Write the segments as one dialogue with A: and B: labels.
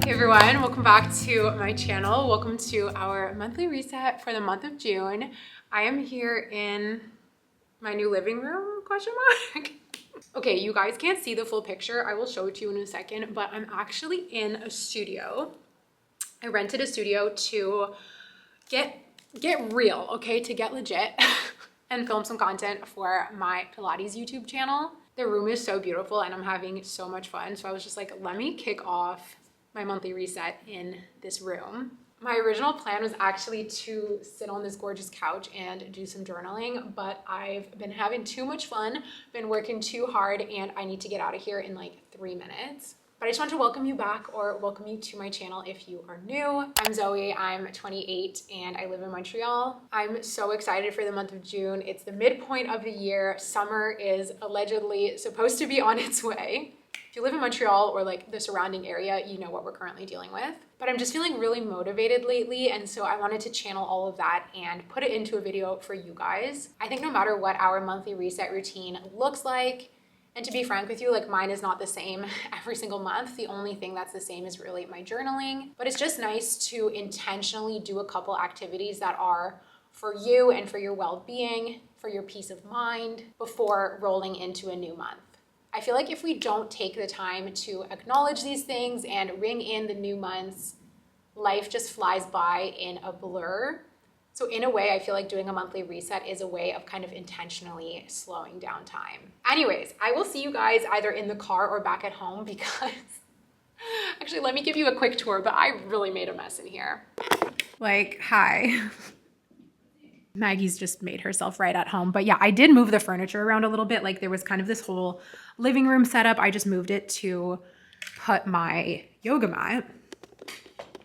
A: Hey everyone, welcome back to my channel. Welcome to our monthly reset for the month of June. I am here in my new living room, question mark. Okay, you guys can't see the full picture. I will show it to you in a second, but I'm actually in a studio. I rented a studio to get real, okay, to get legit and film some content for my Pilates YouTube channel. The room is so beautiful and I'm having so much fun. So I was just like, let me kick off my monthly reset in this room. My original plan was actually to sit on this gorgeous couch and do some journaling, but I've been having too much fun, been working too hard, and I need to get out of here in like 3 minutes. But I just want to welcome you back, or welcome you to my channel if you are new. I'm Zoe, I'm 28 and I live in Montreal. I'm so excited for the month of June. It's the midpoint of the year. Summer is allegedly supposed to be on its way. If you live in Montreal or like the surrounding area, you know what we're currently dealing with. But I'm just feeling really motivated lately, and so I wanted to channel all of that and put it into a video for you guys. I think no matter what our monthly reset routine looks like, and to be frank with you, like mine is not the same every single month. The only thing that's the same is really my journaling. But it's just nice to intentionally do a couple activities that are for you and for your well-being, for your peace of mind before rolling into a new month. I feel like if we don't take the time to acknowledge these things and ring in the new months, life just flies by in a blur. So in a way, I feel like doing a monthly reset is a way of kind of intentionally slowing down time. Anyways, I will see you guys either in the car or back at home because actually, let me give you a quick tour, but I really made a mess in here. Like, hi. Maggie's just made herself right at home. But yeah, I did move the furniture around a little bit. Like there was kind of this whole living room setup. I just moved it to put my yoga mat.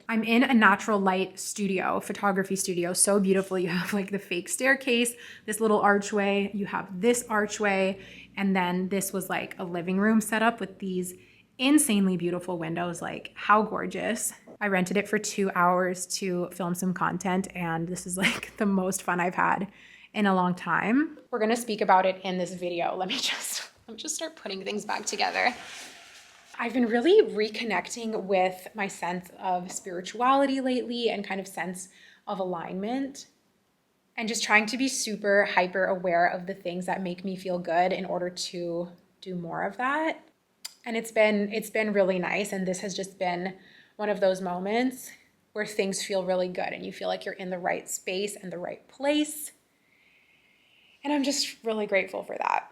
A: I'm in a natural light studio, photography studio. So beautiful. You have like the fake staircase, this little archway. You have this archway. And then this was like a living room setup with these insanely beautiful windows. Like how gorgeous. I rented it for 2 hours to film some content, and this is like the most fun I've had in a long time. We're gonna speak about it in this video. Let me just start putting things back together. I've been really reconnecting with my sense of spirituality lately and kind of sense of alignment, and just trying to be super hyper aware of the things that make me feel good in order to do more of that. And it's been really nice, and this has just been one of those moments where things feel really good and you feel like you're in the right space and the right place. And I'm just really grateful for that.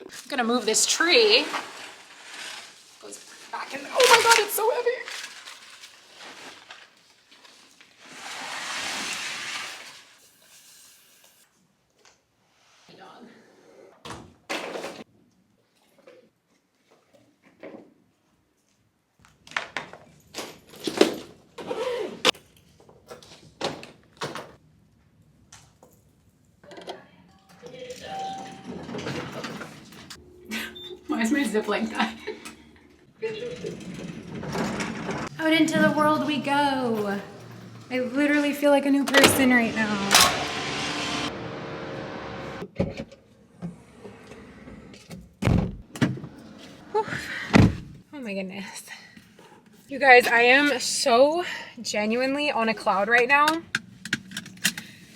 A: I'm gonna move this tree. Goes back in. Oh my God, it's so heavy. Why is my zip like that? Out into the world we go. I literally feel like a new person right now. Whew. Oh my goodness. You guys, I am so genuinely on a cloud right now.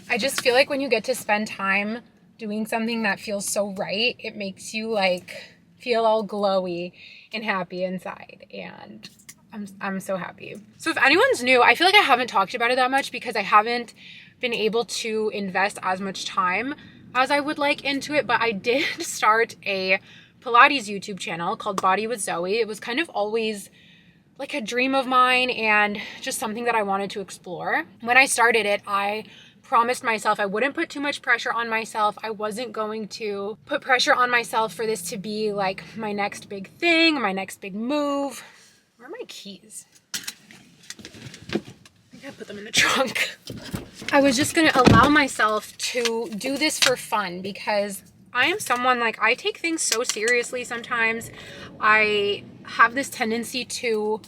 A: I just feel like when you get to spend time doing something that feels so right, it makes you like feel all glowy and happy inside, and I'm so happy. So if anyone's new, I feel like I haven't talked about it that much because I haven't been able to invest as much time as I would like into it, but I did start a Pilates YouTube channel called Body with Zoe. It was kind of always like a dream of mine and just something that I wanted to explore. When I started it, I promised myself I wouldn't put too much pressure on myself. I wasn't going to put pressure on myself for this to be like my next big thing, my next big move. Where are my keys? I think I put them in the trunk. I was just gonna allow myself to do this for fun because I am someone like I take things so seriously sometimes. I have this tendency to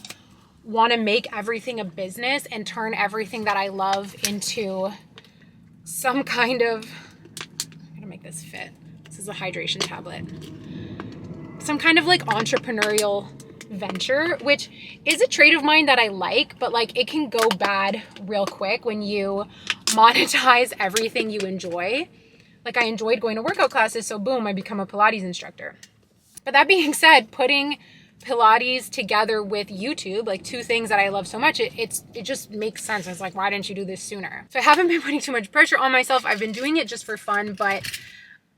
A: want to make everything a business and turn everything that I love into some kind of, I'm gonna make this fit. This is a hydration tablet. Some kind of like entrepreneurial venture, which is a trait of mine that I like, but like it can go bad real quick when you monetize everything you enjoy. Like I enjoyed going to workout classes, so boom, I become a Pilates instructor. But that being said, putting Pilates together with YouTube, like two things that I love so much, it just makes sense. It's like, why didn't you do this sooner? So I haven't been putting too much pressure on myself. I've been doing it just for fun, but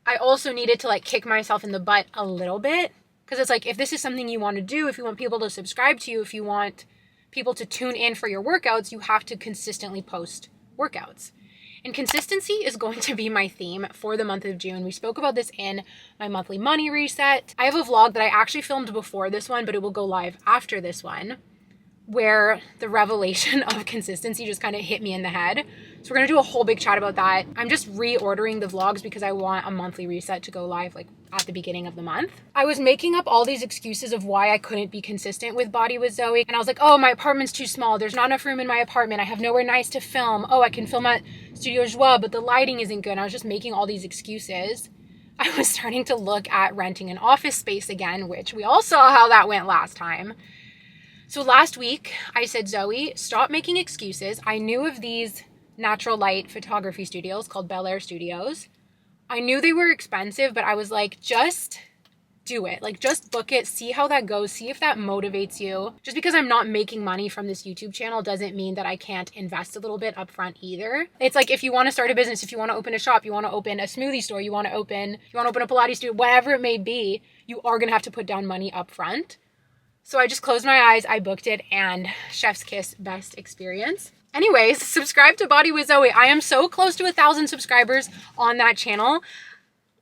A: I also needed to like kick myself in the butt a little bit. Because it's like, if this is something you want to do, if you want people to subscribe to you, if you want people to tune in for your workouts, you have to consistently post workouts. And consistency is going to be my theme for the month of June. We spoke about this in my monthly money reset. I have a vlog that I actually filmed before this one, but it will go live after this one, where the revelation of consistency just kind of hit me in the head. So we're going to do a whole big chat about that. I'm just reordering the vlogs because I want a monthly reset to go live like at the beginning of the month. I was making up all these excuses of why I couldn't be consistent with Body with Zoe. And I was like, oh, my apartment's too small. There's not enough room in my apartment. I have nowhere nice to film. Oh, I can film at Studio Joie, but the lighting isn't good. And I was just making all these excuses. I was starting to look at renting an office space again, which we all saw how that went last time. So last week I said, Zoe, stop making excuses. I knew of these natural light photography studios called Bel Air Studios. I knew they were expensive, but I was like, just do it. Like, just book it. See how that goes. See if that motivates you. Just because I'm not making money from this YouTube channel doesn't mean that I can't invest a little bit upfront either. It's like, if you want to start a business, if you want to open a shop, you want to open a smoothie store, you want to open a Pilates studio, whatever it may be, you are going to have to put down money upfront. So I just closed my eyes, I booked it, and chef's kiss, best experience. Anyways, subscribe to Body with Zoe. I am so close to 1,000 subscribers on that channel.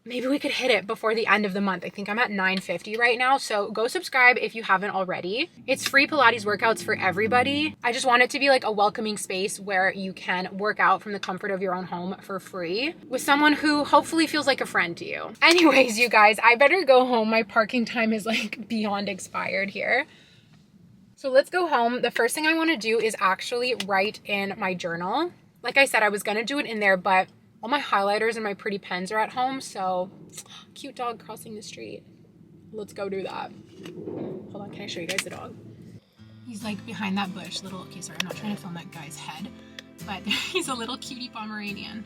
A: Maybe we could hit it before the end of the month. I think I'm at 950 right now. So go subscribe if you haven't already. It's free Pilates workouts for everybody. I just want it to be like a welcoming space where you can work out from the comfort of your own home for free with someone who hopefully feels like a friend to you. Anyways, you guys, I better go home. My parking time is like beyond expired here. So let's go home. The first thing I want to do is actually write in my journal. Like I said, I was going to do it in there, but all my highlighters and my pretty pens are at home, so cute dog crossing the street. Let's go do that. Hold on, can I show you guys the dog? He's like behind that bush, okay, sorry, I'm not trying to film that guy's head, but he's a little cutie Pomeranian.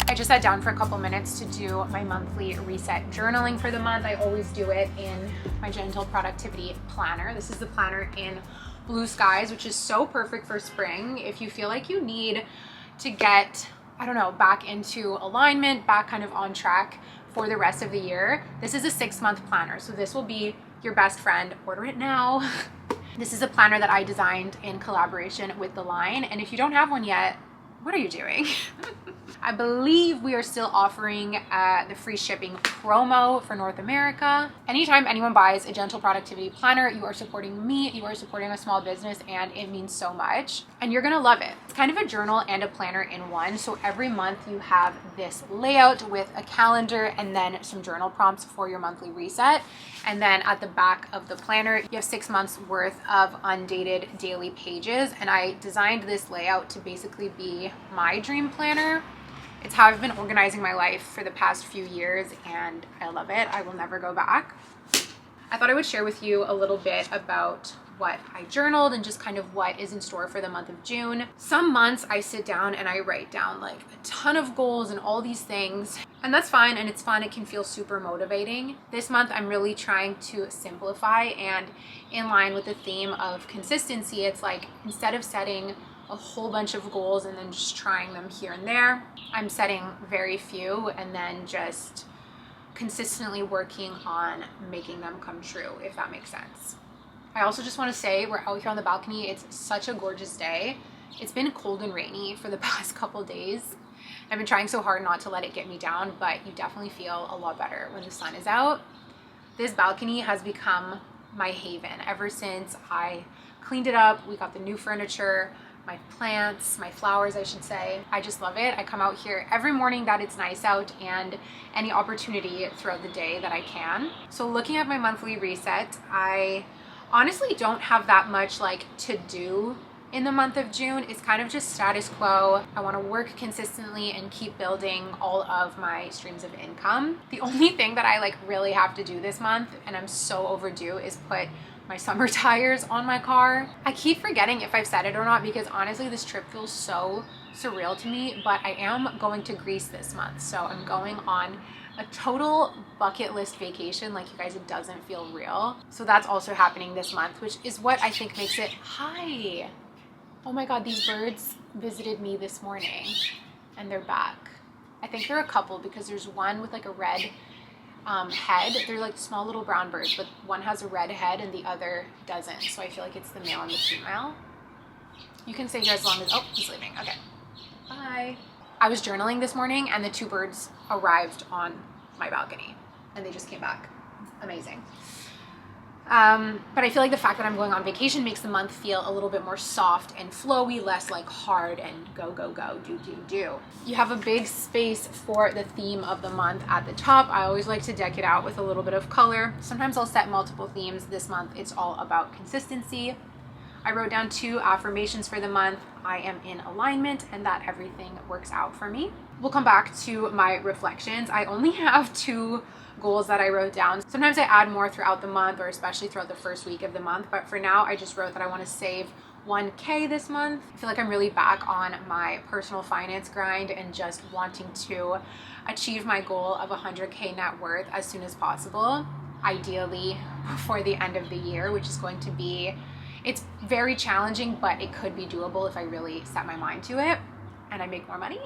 A: I just sat down for a couple minutes to do my monthly reset journaling for the month. I always do it in my Gentle Productivity Planner. This is the planner in Blue Skies, which is so perfect for spring. If you feel like you need to get, I don't know, back into alignment, back kind of on track for the rest of the year, this is a 6-month planner. So this will be your best friend. Order it now. This is a planner that I designed in collaboration with The Line. And if you don't have one yet, what are you doing? I believe we are still offering the free shipping promo for North America. Anytime anyone buys a Gentle Productivity Planner, you are supporting me, you are supporting a small business, and it means so much. And you're gonna love it. It's kind of a journal and a planner in one. So every month you have this layout with a calendar and then some journal prompts for your monthly reset. And then at the back of the planner, you have 6 months worth of undated daily pages. And I designed this layout to basically be my dream planner. It's how I've been organizing my life for the past few years, and I love it. I will never go back. I thought I would share with you a little bit about what I journaled and just kind of what is in store for the month of June. Some months I sit down and I write down like a ton of goals and all these things, and that's fine and it's fun. It can feel super motivating. This month I'm really trying to simplify, and in line with the theme of consistency, it's like instead of setting a whole bunch of goals and then just trying them here and there. I'm setting very few and then just consistently working on making them come true, if that makes sense. I also just want to say we're out here on the balcony. It's such a gorgeous day. It's been cold and rainy for the past couple days. I've been trying so hard not to let it get me down, but you definitely feel a lot better when the sun is out. This balcony has become my haven ever since I cleaned it up. We got the new furniture, my plants, my flowers, I should say. I just love it. I come out here every morning that it's nice out and any opportunity throughout the day that I can. So looking at my monthly reset, I honestly don't have that much like to do in the month of June. It's kind of just status quo. I want to work consistently and keep building all of my streams of income. The only thing that I like really have to do this month, and I'm so overdue, is put my summer tires on my car. I keep forgetting if I've said it or not because honestly this trip feels so surreal to me, but I am going to Greece this month. So I'm going on a total bucket list vacation. Like, you guys, it doesn't feel real. So that's also happening this month, which is what I think makes it, hi. Oh my God, these birds visited me this morning and they're back. I think they're a couple because there's one with like a red head. They're like small little brown birds, but one has a red head and the other doesn't. So I feel like it's the male and the female. You can stay here as long as, oh, he's leaving. Okay, bye. I was journaling this morning and the two birds arrived on my balcony and they just came back. Amazing. But I feel like the fact that I'm going on vacation makes the month feel a little bit more soft and flowy, less like hard and go, go, go, do, do, do. You have a big space for the theme of the month at the top. I always like to deck it out with a little bit of color. Sometimes I'll set multiple themes. This month, it's all about consistency. I wrote down 2 affirmations for the month. I am in alignment and that everything works out for me. We'll come back to my reflections. I only have 2 goals that I wrote down. Sometimes I add more throughout the month or especially throughout the first week of the month, but for now I just wrote that I want to save 1K this month. I feel like I'm really back on my personal finance grind and just wanting to achieve my goal of 100K net worth as soon as possible, ideally before the end of the year, which is going to be, it's very challenging, but it could be doable if I really set my mind to it and I make more money.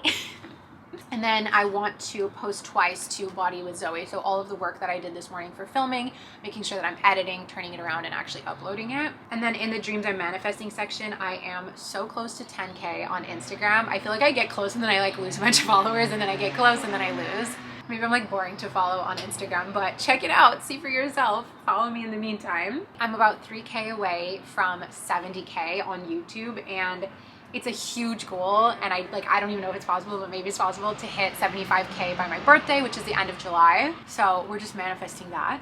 A: And then I want to post twice to Body with Zoe. So all of the work that I did this morning for filming, making sure that I'm editing, turning it around and actually uploading it. And then in the dreams I'm manifesting section, I am so close to 10K on Instagram. I feel like I get close and then I like lose a bunch of followers and then I get close and then I lose. Maybe I'm like boring to follow on Instagram, but check it out, see for yourself. Follow me in the meantime. I'm about 3K away from 70K on YouTube and it's a huge goal and I don't even know if it's possible, but maybe it's possible to hit 75K by my birthday, which is the end of July. So we're just manifesting that.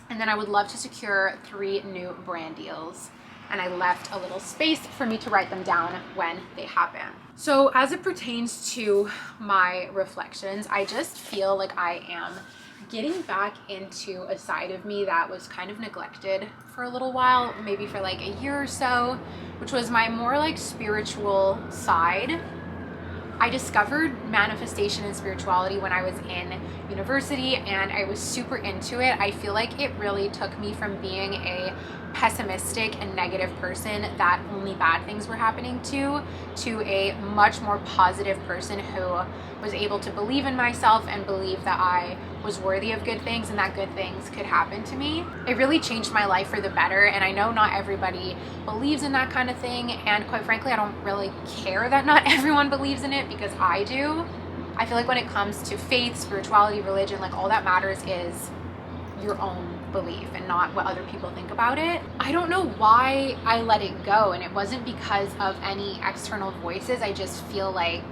A: And then I would love to secure 3 new brand deals. And I left a little space for me to write them down when they happen. So as it pertains to my reflections, I just feel like I am getting back into a side of me that was kind of neglected for a little while, maybe for like a year or so, which was my more like spiritual side. I discovered manifestation and spirituality when I was in university and I was super into it. I feel like it really took me from being a pessimistic and negative person that only bad things were happening to a much more positive person who was able to believe in myself and believe that I was worthy of good things and that good things could happen to me. It really changed my life for the better, and I know not everybody believes in that kind of thing, and quite frankly I don't really care that not everyone believes in it because I do. I feel like when it comes to faith, spirituality, religion, like all that matters is your own belief and not what other people think about it. I don't know why I let it go, and it wasn't because of any external voices. I just feel like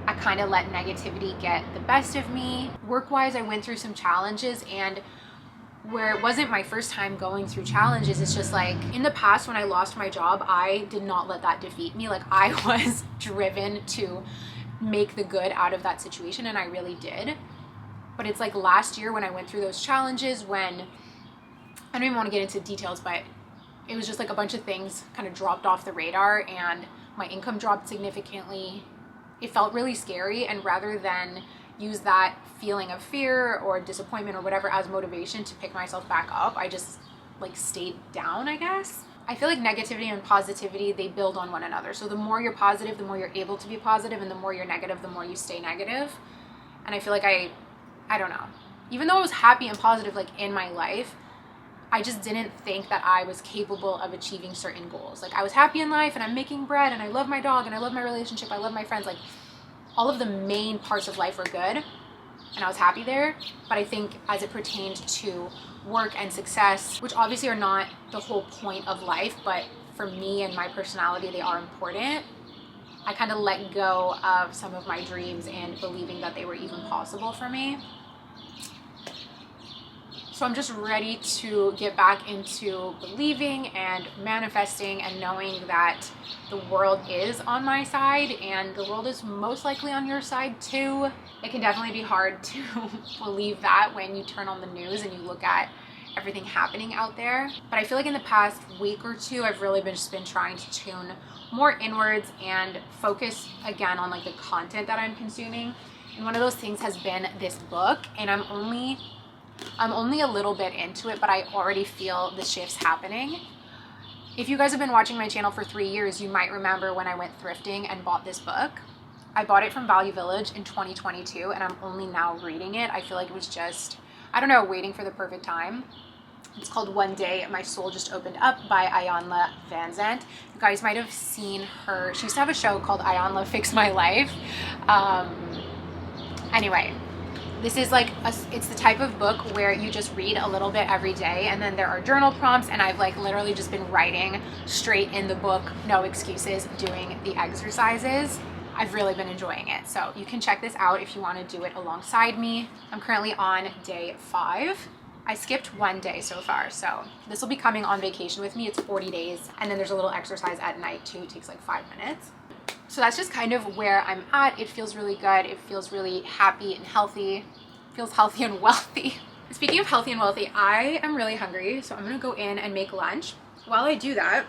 A: I kind of let negativity get the best of me. Work-wise, I went through some challenges, and where it wasn't my first time going through challenges, it's just like in the past when I lost my job, I did not let that defeat me. Like I was driven to make the good out of that situation, and I really did. But it's like last year when I went through those challenges, when I don't even want to get into details, but it was just like a bunch of things kind of dropped off the radar and my income dropped significantly. It felt really scary, and rather than use that feeling of fear or disappointment or whatever as motivation to pick myself back up, I just like stayed down, I guess. I feel like negativity and positivity, they build on one another. So the more you're positive, the more you're able to be positive, and the more you're negative, the more you stay negative. And I feel like I don't know. Even though I was happy and positive like in my life, I just didn't think that I was capable of achieving certain goals. Like I was happy in life and I'm making bread and I love my dog and I love my relationship, I love my friends. Like all of the main parts of life were good and I was happy there. But I think as it pertained to work and success, which obviously are not the whole point of life, but for me and my personality, they are important. I kind of let go of some of my dreams and believing that they were even possible for me. So I'm just ready to get back into believing and manifesting and knowing that the world is on my side and the world is most likely on your side too. It can definitely be hard to believe that when you turn on the news and you look at everything happening out there. But I feel like in the past week or two, I've really just been trying to tune more inwards and focus again on like the content that I'm consuming. And one of those things has been this book, and I'm only a little bit into it, but I already feel the shifts happening. If you guys have been watching my channel for 3 years, you might remember when I went thrifting and bought this book. I bought it from Value Village in 2022, and I'm only now reading it. I feel like it was just, I don't know, waiting for the perfect time. It's called One Day My Soul Just Opened Up by Ayanla Van Zandt. You guys might have seen her. She used to have a show called Ayanla Fix My Life. Anyway, this is like, it's the type of book where you just read a little bit every day, and then there are journal prompts, and I've like literally just been writing straight in the book, no excuses, doing the exercises. I've really been enjoying it. So you can check this out if you want to do it alongside me. I'm currently on day 5. I skipped 1 day so far, so this will be coming on vacation with me. It's 40 days, and then there's a little exercise at night too. It takes like 5 minutes. So that's just kind of where I'm at. It feels really good. It feels really happy and healthy. It feels healthy and wealthy. Speaking of healthy and wealthy, I am really hungry, so I'm gonna go in and make lunch. While I do that,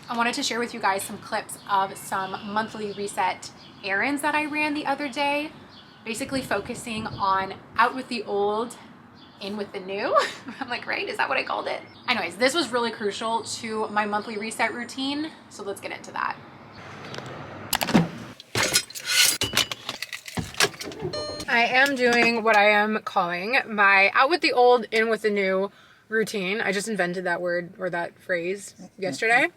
A: I wanted to share with you guys some clips of some monthly reset errands that I ran the other day, basically focusing on out with the old, in with the new. I'm like, right? Is that what I called it? Anyways, this was really crucial to my monthly reset routine, so let's get into that. I am doing what I am calling my out with the old, in with the new routine. I just invented that word or that phrase yesterday.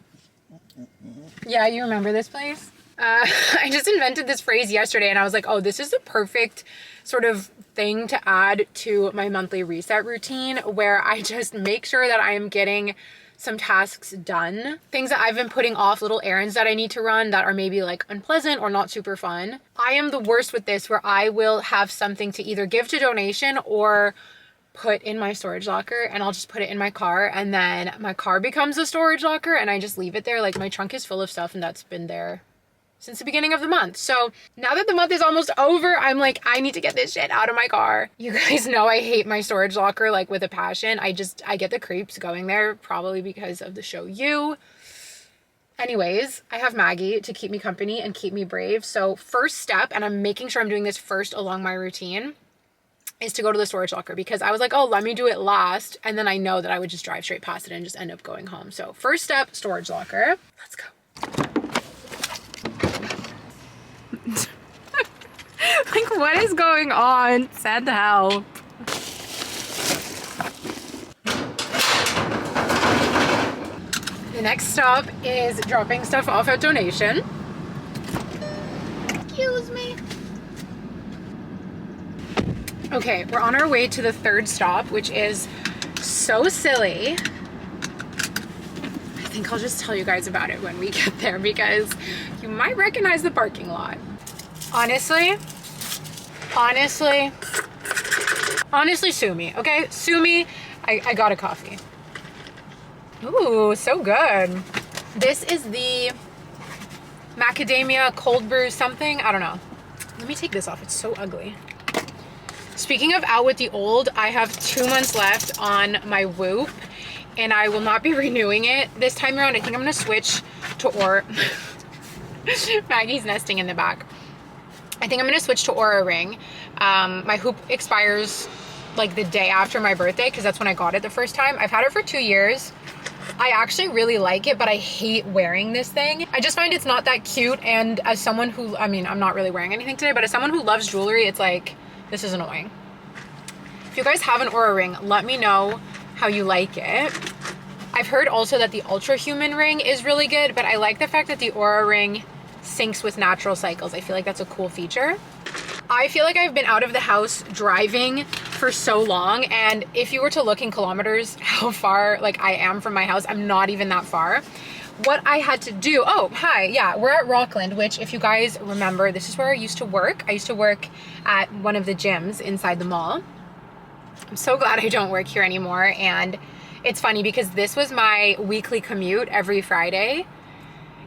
A: Yeah, you remember this place? I just invented this phrase yesterday, and I was like, oh, this is the perfect sort of thing to add to my monthly reset routine, where I just make sure that I am getting some tasks done, things that I've been putting off, little errands that I need to run that are maybe like unpleasant or not super fun. I am the worst with this, where I will have something to either give to donation or put in my storage locker, and I'll just put it in my car, and then my car becomes a storage locker and I just leave it there. Like my trunk is full of stuff, and that's been there since the beginning of the month. So now that the month is almost over, I'm like, I need to get this shit out of my car. You guys know I hate my storage locker like with a passion. I get the creeps going there, probably because of the show You. Anyways, I have Maggie to keep me company and keep me brave. So first step, and I'm making sure I'm doing this first along my routine, is to go to the storage locker, because I was like, oh, let me do it last. And then I know that I would just drive straight past it and just end up going home. So first step, storage locker. Let's go. Like, what is going on? Send help. The next stop is dropping stuff off at donation. Excuse me. Okay, we're on our way to the third stop, which is so silly. I think I'll just tell you guys about it when we get there, because you might recognize the parking lot. Honestly, sue me, okay? Sue me. I got a coffee. Ooh, so good. This is the macadamia cold brew something. I don't know. Let me take this off. It's so ugly. Speaking of out with the old, I have 2 months left on my Whoop, and I will not be renewing it this time around. I think I'm gonna switch to Maggie's nesting in the back. I think I'm gonna switch to Aura Ring. My Hoop expires like the day after my birthday, because that's when I got it the first time. I've had it for 2 years. I actually really like it, but I hate wearing this thing. I just find it's not that cute, and as someone who, I mean, I'm not really wearing anything today, but as someone who loves jewelry, it's like, this is annoying. If you guys have an Aura ring, let me know how you like it. I've heard also that the Ultra Human ring is really good, but I like the fact that the Aura ring syncs with natural cycles. I feel like that's a cool feature. I feel like I've been out of the house driving for so long, and if you were to look in kilometers how far like I am from my house, I'm not even that far. What I had to do, oh hi, yeah, we're at Rockland, which if you guys remember, this is where I used to work. I used to work at one of the gyms inside the mall. I'm so glad I don't work here anymore, and it's funny because this was my weekly commute every Friday.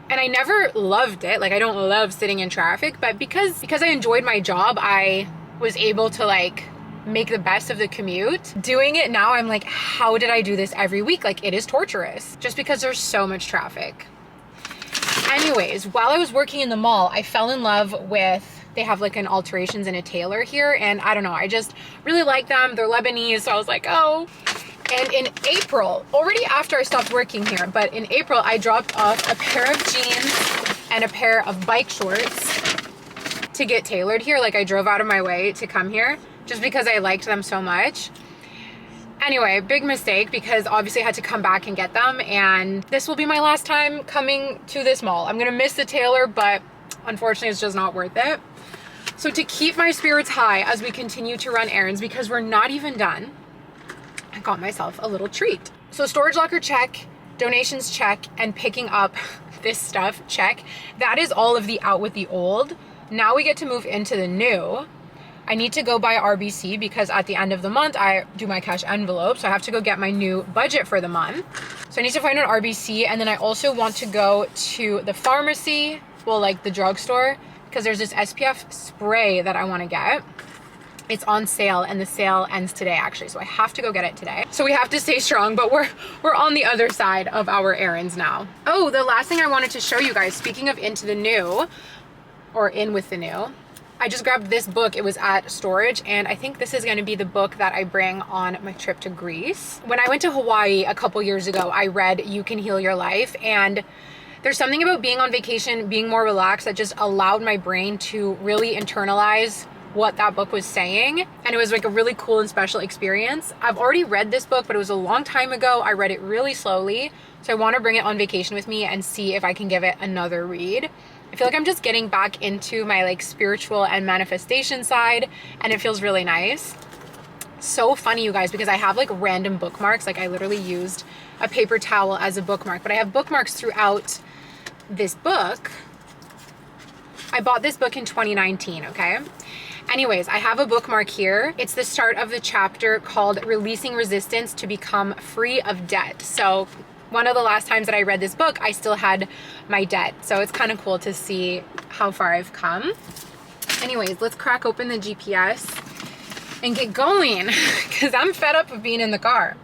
A: And I never loved it. Like, I don't love sitting in traffic, but because I enjoyed my job, I was able to like make the best of the commute. Doing it now, I'm like, how did I do this every week? Like, it is torturous just because there's so much traffic. Anyways, while I was working in the mall, I fell in love with, they have like an alterations and a tailor here, and I don't know, I just really like them. They're Lebanese, so I was like, oh. And in April, already after I stopped working here, but in April, I dropped off a pair of jeans and a pair of bike shorts to get tailored here. Like, I drove out of my way to come here just because I liked them so much. Anyway, big mistake, because obviously I had to come back and get them, and this will be my last time coming to this mall. I'm gonna miss the tailor, but unfortunately it's just not worth it. So to keep my spirits high as we continue to run errands, because we're not even done, I got myself a little treat. So storage locker check, donations check, and picking up this stuff check. That is all of the out with the old. Now we get to move into the new. I need to go buy RBC because at the end of the month I do my cash envelope, so I have to go get my new budget for the month. So I need to find an RBC, and then I also want to go to the pharmacy, well, like the drugstore, because there's this SPF spray that I want to get. It's on sale, and the sale ends today actually, so I have to go get it today. So we have to stay strong, but we're on the other side of our errands now. Oh, the last thing I wanted to show you guys, speaking of into the new, or in with the new, I just grabbed this book. It was at storage, and I think this is going to be the book that I bring on my trip to Greece. When I went to Hawaii a couple years ago, I read You Can Heal Your Life, and there's something about being on vacation, being more relaxed, that just allowed my brain to really internalize what that book was saying, and it was like a really cool and special experience. I've already read this book, but it was a long time ago. I read it really slowly, so I want to bring it on vacation with me and see if I can give it another read. I feel like I'm just getting back into my like spiritual and manifestation side, and it feels really nice. So funny, you guys, because I have like random bookmarks. Like, I literally used a paper towel as a bookmark, but I have bookmarks throughout this book. I bought this book in 2019, okay? Anyways, I have a bookmark here. It's the start of the chapter called Releasing Resistance to Become Free of Debt. So one of the last times that I read this book, I still had my debt. So it's kind of cool to see how far I've come. Anyways, let's crack open the GPS and get going because I'm fed up of being in the car.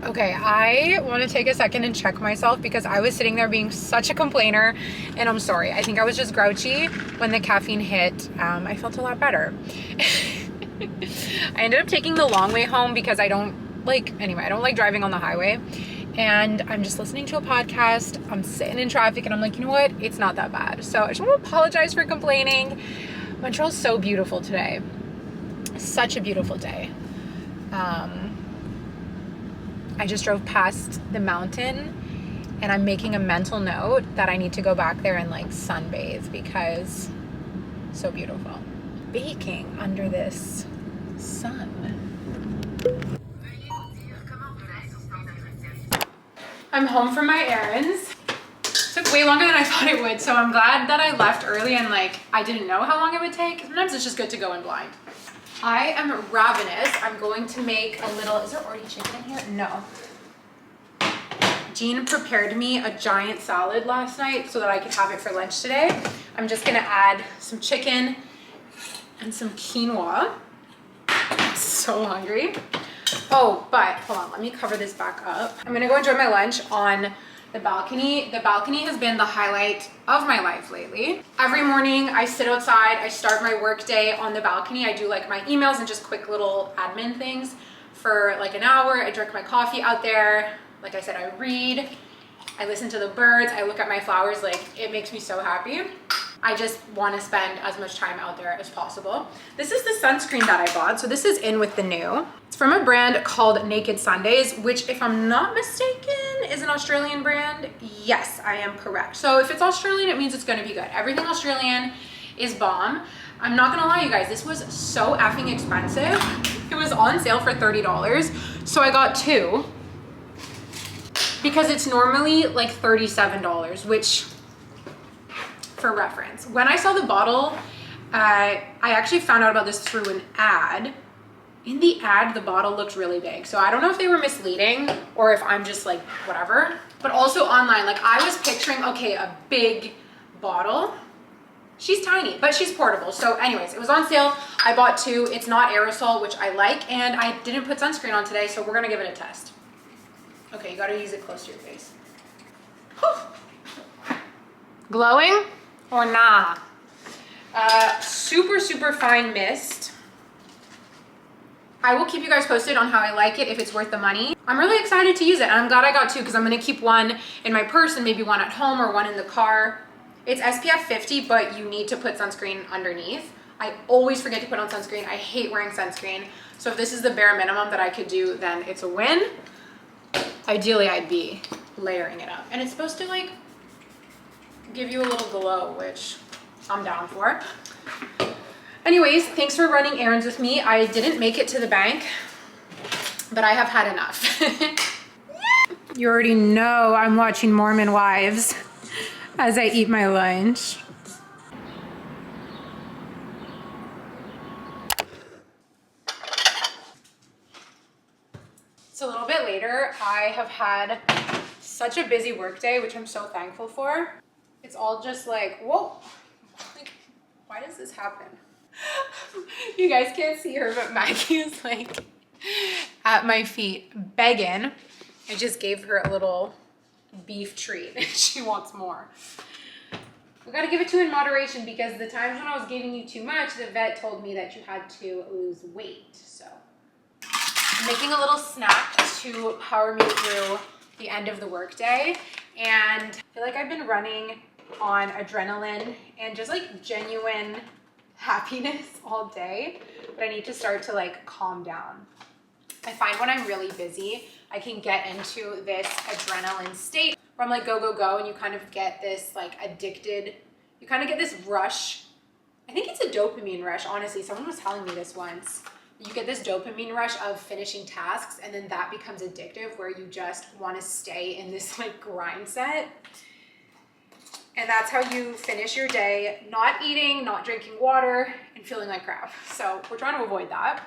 A: Okay, I want to take a second and check myself because I was sitting there being such a complainer, and I'm sorry. I think I was just grouchy. When the caffeine hit, I felt a lot better. I ended up taking the long way home because I don't like driving on the highway, and I'm just listening to a podcast. I'm sitting in traffic, and I'm like, you know what? It's not that bad. So I just want to apologize for complaining. Montreal's so beautiful today. Such a beautiful day. I just drove past the mountain, and I'm making a mental note that I need to go back there and like sunbathe because it's so beautiful. Baking under this sun. I'm home from my errands. It took way longer than I thought it would, so I'm glad that I left early and like I didn't know how long it would take. Sometimes it's just good to go in blind. I am ravenous. I'm going to make a little, is there already chicken in here? No. Jean prepared me a giant salad last night so that I could have it for lunch today. I'm just gonna add some chicken and some quinoa. I'm so hungry. Oh, but hold on, let me cover this back up. I'm gonna go enjoy my lunch on the balcony. The balcony has been the highlight of my life lately. Every morning I sit outside, I start my work day on the balcony. I do like my emails and just quick little admin things for like an hour. I drink my coffee out there. Like I said, I read, I listen to the birds, I look at my flowers. Like, it makes me so happy. I just want to spend as much time out there as possible. This is the sunscreen that I bought. So this is in with the new. It's from a brand called Naked Sundays, which, if I'm not mistaken, is an Australian brand. Yes, I am correct. So if it's Australian, it means it's going to be good. Everything Australian is bomb. I'm not gonna lie, you guys, this was so effing expensive. It was on sale for $30. So I got two because it's normally like $37, which, for reference, when I saw the bottle, I actually found out about this through an ad. In the ad, the bottle looked really big. So I don't know if they were misleading or if I'm just like, whatever. But also online, like I was picturing, okay, a big bottle. She's tiny, but she's portable. So anyways, it was on sale. I bought two. It's not aerosol, which I like. And I didn't put sunscreen on today, so we're gonna give it a test. Okay, you gotta use it close to your face. Whew. Glowing or nah? Super, super fine mist. I will keep you guys posted on how I like it, if it's worth the money. I'm really excited to use it, and I'm glad I got two because I'm gonna keep one in my purse and maybe one at home or one in the car. It's SPF 50, but you need to put sunscreen underneath. I always forget to put on sunscreen. I hate wearing sunscreen. So if this is the bare minimum that I could do, then it's a win. Ideally, I'd be layering it up. And it's supposed to like give you a little glow, which I'm down for. Anyways, thanks for running errands with me. I didn't make it to the bank, but I have had enough. You already know I'm watching Mormon Wives as I eat my lunch. It's a little bit later. I have had such a busy work day, which I'm so thankful for. It's all just like, whoa, like, why does this happen? You guys can't see her, but Maggie is like at my feet begging. I just gave her a little beef treat and she wants more. We gotta give it to her in moderation because the times when I was giving you too much, the vet told me that you had to lose weight. So I'm making a little snack to power me through the end of the workday. And I feel like I've been running on adrenaline and just like genuine happiness all day, but I need to start to like calm down. I find when I'm really busy, I can get into this adrenaline state where I'm like go, go, go, and you kind of get this like addicted, you kind of get this rush. I think it's a dopamine rush, honestly. Someone was telling me this once. You get this dopamine rush of finishing tasks, and then that becomes addictive where you just want to stay in this like grind set. And that's how you finish your day, not eating, not drinking water, and feeling like crap. So we're trying to avoid that.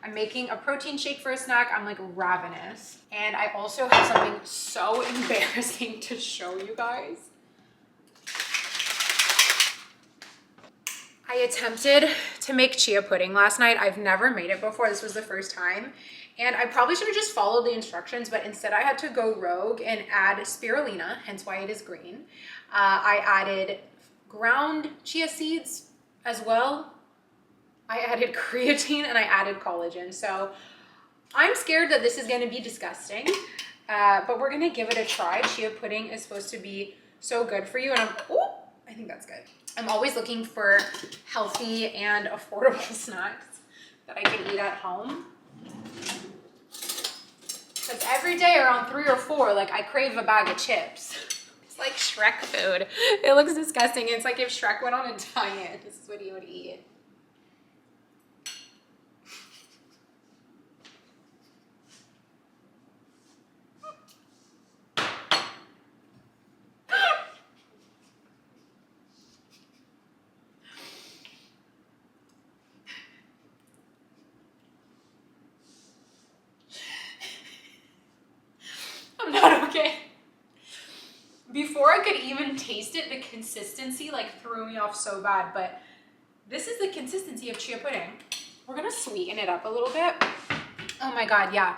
A: I'm making a protein shake for a snack. I'm like ravenous. And I also have something so embarrassing to show you guys. I attempted to make chia pudding last night. I've never made it before. This was the first time. And I probably should have just followed the instructions, but instead I had to go rogue and add spirulina, hence why it is green. I added ground chia seeds as well. I added creatine and I added collagen. So I'm scared that this is going to be disgusting, but we're going to give it a try. Chia pudding is supposed to be so good for you. And I think that's good. I'm always looking for healthy and affordable snacks that I can eat at home. Because every day around 3 or 4, like I crave a bag of chips. It's like Shrek food. It looks disgusting. It's like if Shrek went on a diet, this is what he would eat. I'm not okay. Before I could even taste it, the consistency like threw me off so bad, but this is the consistency of chia pudding. We're gonna sweeten it up a little bit. Oh my God, yeah.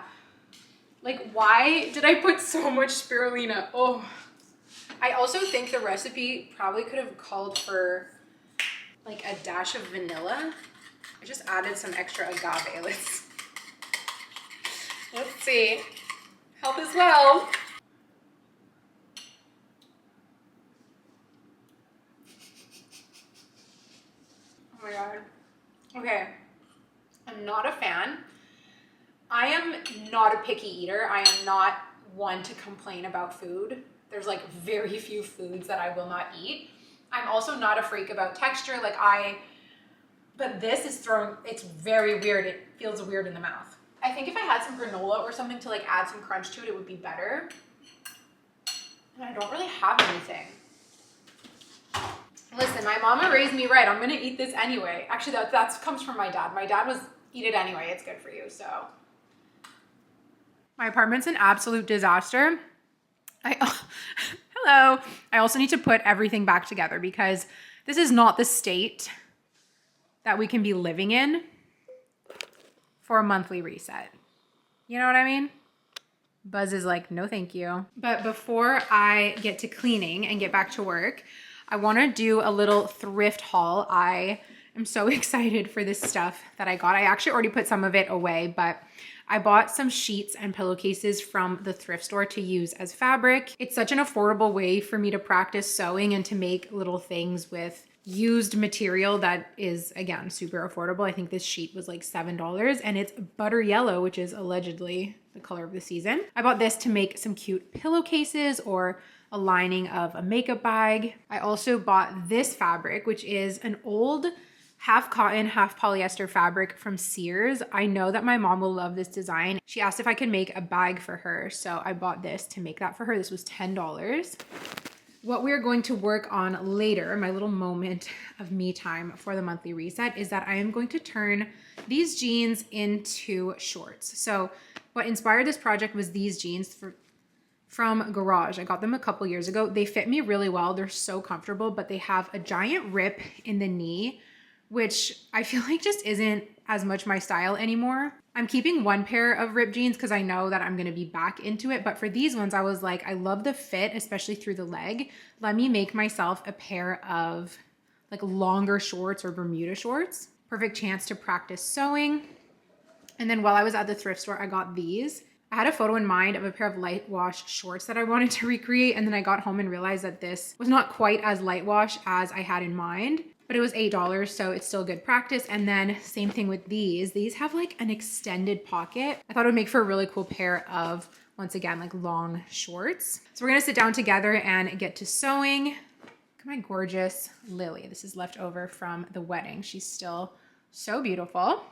A: Like, why did I put so much spirulina? Oh. I also think the recipe probably could have called for like a dash of vanilla. I just added some extra agave. Let's see. Health as well. Oh my God. Okay. I'm not a fan. I am not a picky eater. I am not one to complain about food. There's like very few foods that I will not eat. I'm also not a freak about texture. But this is it's very weird. It feels weird in the mouth. I think if I had some granola or something to like add some crunch to it, it would be better. And I don't really have anything. Listen, my mama raised me right. I'm gonna eat this anyway. Actually, that comes from my dad. My dad was eat it anyway. It's good for you, so. My apartment's an absolute disaster. Hello. I also need to put everything back together because this is not the state that we can be living in for a monthly reset. You know what I mean? Buzz is like, no, thank you. But before I get to cleaning and get back to work, I want to do a little thrift haul. I am so excited for this stuff that I got. I actually already put some of it away, but I bought some sheets and pillowcases from the thrift store to use as fabric. It's such an affordable way for me to practice sewing and to make little things with used material that is, again, super affordable. I think this sheet was like $7 and it's butter yellow, which is allegedly the color of the season. I bought this to make some cute pillowcases or a lining of a makeup bag. I also bought this fabric, which is an old half cotton, half polyester fabric from Sears. I know that my mom will love this design. She asked if I could make a bag for her, so I bought this to make that for her. This was $10. What we're going to work on later, my little moment of me time for the monthly reset, is that I am going to turn these jeans into shorts. So what inspired this project was these jeans from Garage. I got them a couple years ago. They fit me really well. They're so comfortable, but they have a giant rip in the knee, which I feel like just isn't as much my style anymore. I'm keeping one pair of ripped jeans because I know that I'm gonna be back into it. But for these ones, I was like, I love the fit, especially through the leg. Let me make myself a pair of like longer shorts or Bermuda shorts. Perfect chance to practice sewing. And then while I was at the thrift store, I got these. I had a photo in mind of a pair of light wash shorts that I wanted to recreate. And then I got home and realized that this was not quite as light wash as I had in mind. But it was $8, so it's still good practice. And then same thing with these. These have like an extended pocket. I thought it would make for a really cool pair of, once again, like long shorts. So we're gonna sit down together and get to sewing. Look at my gorgeous Lily. This is left over from the wedding. She's still so beautiful.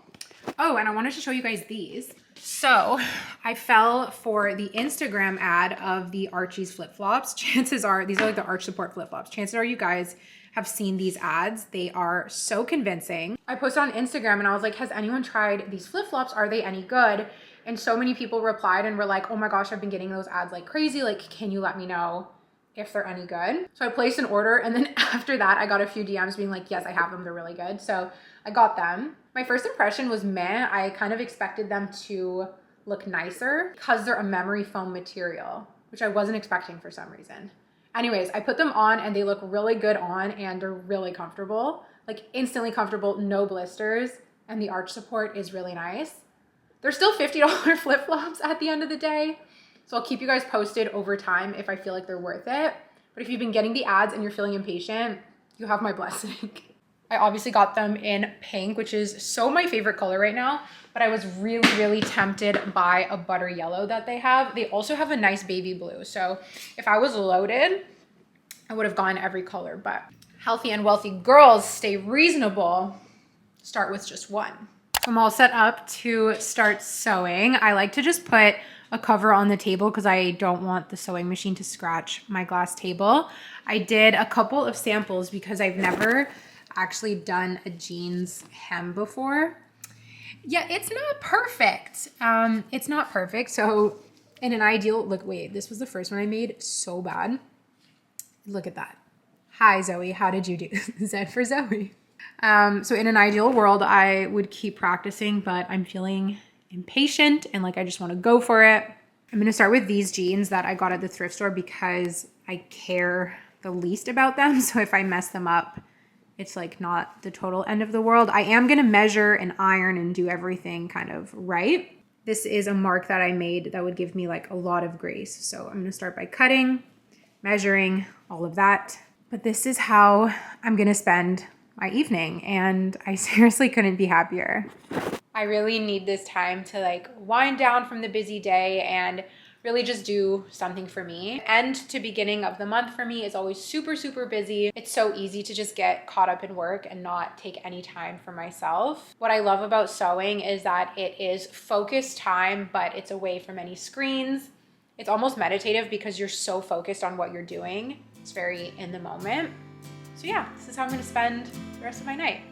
A: Oh, and I wanted to show you guys these. So I fell for the Instagram ad of the Archie's flip-flops. Chances are, these are like the arch support flip-flops. Chances are you guys have seen these ads. They are so convincing. I posted on Instagram and I was like, has anyone tried these flip-flops? Are they any good? And so many people replied and were like, oh my gosh, I've been getting those ads like crazy. Like, can you let me know if they're any good? So I placed an order, and then after that, I got a few DMs being like, yes, I have them. They're really good. So I got them. My first impression was meh. I kind of expected them to look nicer because they're a memory foam material, which I wasn't expecting for some reason. Anyways, I put them on and they look really good on and they're really comfortable, like instantly comfortable, no blisters, and the arch support is really nice. They're still $50 flip-flops at the end of the day, so I'll keep you guys posted over time if I feel like they're worth it. But if you've been getting the ads and you're feeling impatient, you have my blessing. I obviously got them in pink, which is so my favorite color right now, but I was really, really tempted by a butter yellow that they have. They also have a nice baby blue. So if I was loaded, I would have gone every color, but healthy and wealthy girls stay reasonable. Start with just one. So I'm all set up to start sewing. I like to just put a cover on the table because I don't want the sewing machine to scratch my glass table. I did a couple of samples because I've never actually done a jeans hem before. Yeah, it's not perfect. It's not perfect. So in an ideal, look, wait, this was the first one I made so bad. Look at that. Hi, Zoe. How did you do? Z for Zoe. So in an ideal world, I would keep practicing, but I'm feeling impatient and like I just want to go for it. I'm going to start with these jeans that I got at the thrift store because I care the least about them. So if I mess them up, it's like not the total end of the world. I am going to measure and iron and do everything kind of right. This is a mark that I made that would give me like a lot of grace. So I'm going to start by cutting, measuring, all of that. But this is how I'm going to spend my evening, and I seriously couldn't be happier. I really need this time to like wind down from the busy day and really just do something for me. End to beginning of the month for me is always super, super busy. It's so easy to just get caught up in work and not take any time for myself. What I love about sewing is that it is focused time, but it's away from any screens. It's almost meditative because you're so focused on what you're doing. It's very in the moment. So yeah, this is how I'm gonna spend the rest of my night.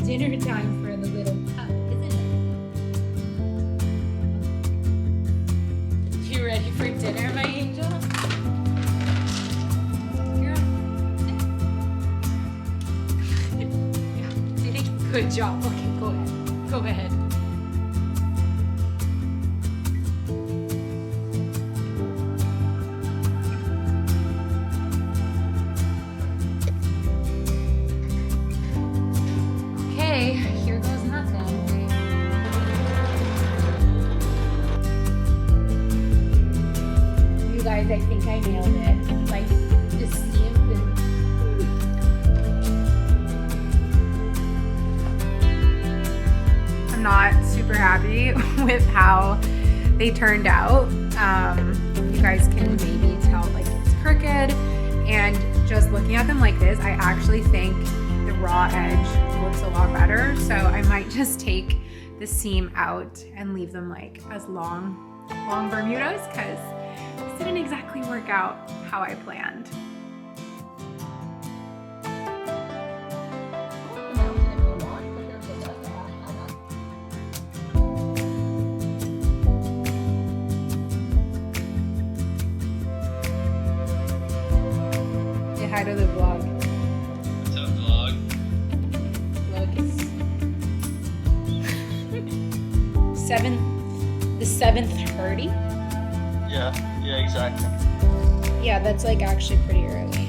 A: Dinner time for the little pup, isn't it? You ready for dinner, my angel? Girl, sit. Yeah, good job. Okay, go ahead. Go ahead. Here goes nothing. You guys, I think I nailed it. Like, the seam. I'm not super happy with how they turned out. You guys can maybe tell like it's crooked, and just looking at them like this, I actually think the raw edge looks a lot better. So I might just take the seam out and leave them like as long Bermudas, because this didn't exactly work out how I planned. Say hi to the vlog.
B: What's up, vlog?
A: The 7:30.
B: Yeah, exactly.
A: Yeah, that's like actually pretty early.